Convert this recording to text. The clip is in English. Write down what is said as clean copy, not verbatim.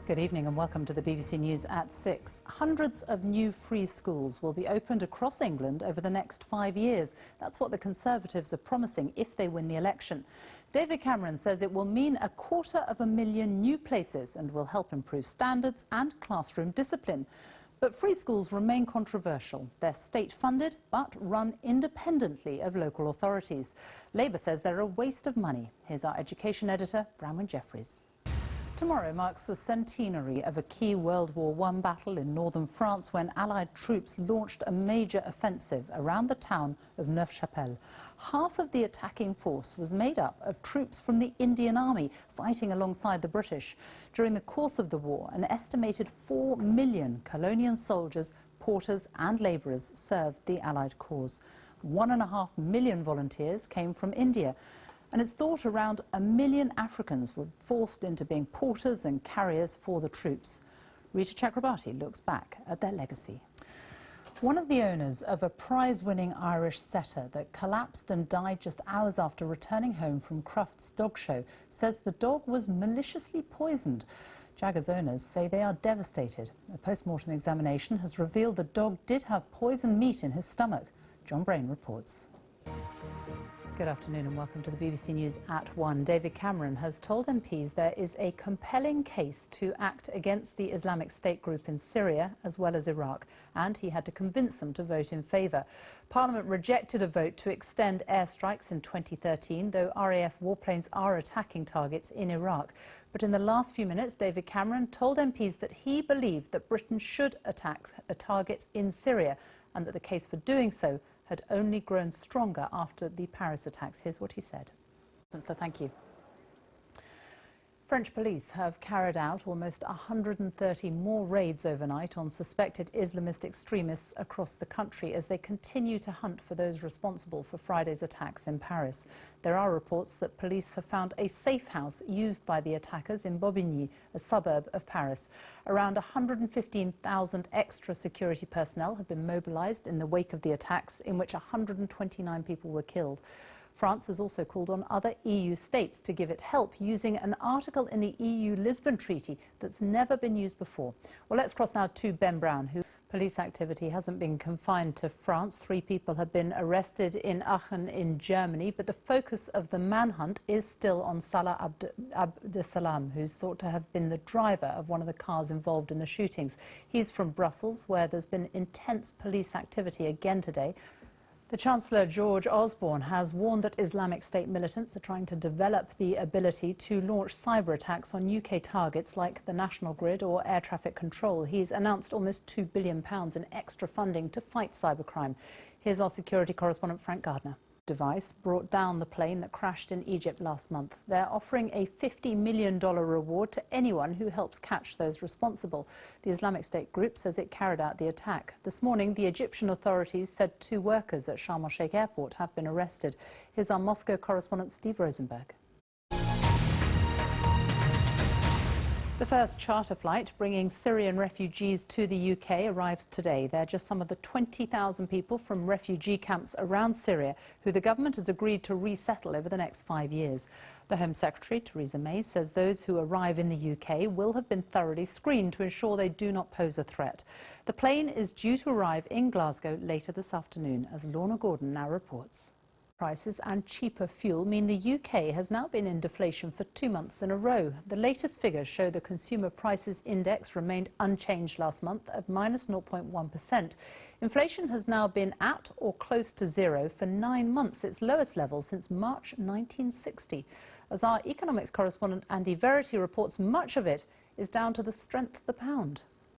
Good evening and welcome to the BBC News at 6. Hundreds of new free schools will be opened across England over the next 5 years. That's what the Conservatives are promising if they win the election. David Cameron says it will mean 250,000 new places and will help improve standards and classroom discipline. But free schools remain controversial. They're state-funded but run independently of local authorities. Labour says they're a waste of money. Here's our education editor, Bramwyn Jeffries. Tomorrow marks the centenary of a key World War I battle in northern France when Allied troops launched a major offensive around the town of Neuf-Chapelle. Half of the attacking force was made up of troops from the Indian Army fighting alongside the British. During the course of the war, an estimated 4 million colonial soldiers, porters and labourers served the Allied cause. 1.5 million volunteers came from India. And it's thought around 1 million Africans were forced into being porters and carriers for the troops. Rita Chakrabarti looks back at their legacy. One of the owners of a prize-winning Irish setter that collapsed and died just hours after returning home from Crufts Dog Show says the dog was maliciously poisoned. Jagger's owners say they are devastated. A post-mortem examination has revealed the dog did have poisoned meat in his stomach. John Brain reports. Good afternoon and welcome to the BBC News at 1. David Cameron has told MPs there is a compelling case to act against the Islamic State group in Syria as well as Iraq, and he had to convince them to vote in favour. Parliament rejected a vote to extend airstrikes in 2013, though RAF warplanes are attacking targets in Iraq. But in the last few minutes, David Cameron told MPs that he believed that Britain should attack targets in Syria and that the case for doing so had only grown stronger after the Paris attacks. Here's what he said. Thank you. French police have carried out almost 130 more raids overnight on suspected Islamist extremists across the country as they continue to hunt for those responsible for Friday's attacks in Paris. There are reports that police have found a safe house used by the attackers in Bobigny, a suburb of Paris. Around 115,000 extra security personnel have been mobilised in the wake of the attacks, in which 129 people were killed. France has also called on other EU states to give it help using an article in the EU Lisbon Treaty that's never been used before. Well, let's cross now to Ben Brown, who police activity hasn't been confined to France. 3 people have been arrested in Aachen in Germany, but the focus of the manhunt is still on Salah Abdeslam, who's thought to have been the driver of one of the cars involved in the shootings. He's from Brussels, where there's been intense police activity again today. The Chancellor, George Osborne, has warned that Islamic State militants are trying to develop the ability to launch cyber attacks on UK targets like the National Grid or air traffic control. He's announced almost £2 billion in extra funding to fight cybercrime. Here's our security correspondent, Frank Gardner. Device brought down the plane that crashed in Egypt last month. They're offering a $50 million reward to anyone who helps catch those responsible. The Islamic State group says it carried out the attack. This morning, the Egyptian authorities said 2 workers at Sharm el-Sheikh airport have been arrested. Here's our Moscow correspondent, Steve Rosenberg. The first charter flight bringing Syrian refugees to the UK arrives today. They're just some of the 20,000 people from refugee camps around Syria who the government has agreed to resettle over the next 5 years. The Home Secretary, Theresa May, says those who arrive in the UK will have been thoroughly screened to ensure they do not pose a threat. The plane is due to arrive in Glasgow later this afternoon, as Lorna Gordon now reports. Prices and cheaper fuel mean the UK has now been in deflation for 2 months in a row. The latest figures show the Consumer Prices Index remained unchanged last month at minus 0.1%. Inflation has now been at or close to zero for 9 months, its lowest level since March 1960. As our economics correspondent Andy Verity reports, much of it is down to the strength of the pound.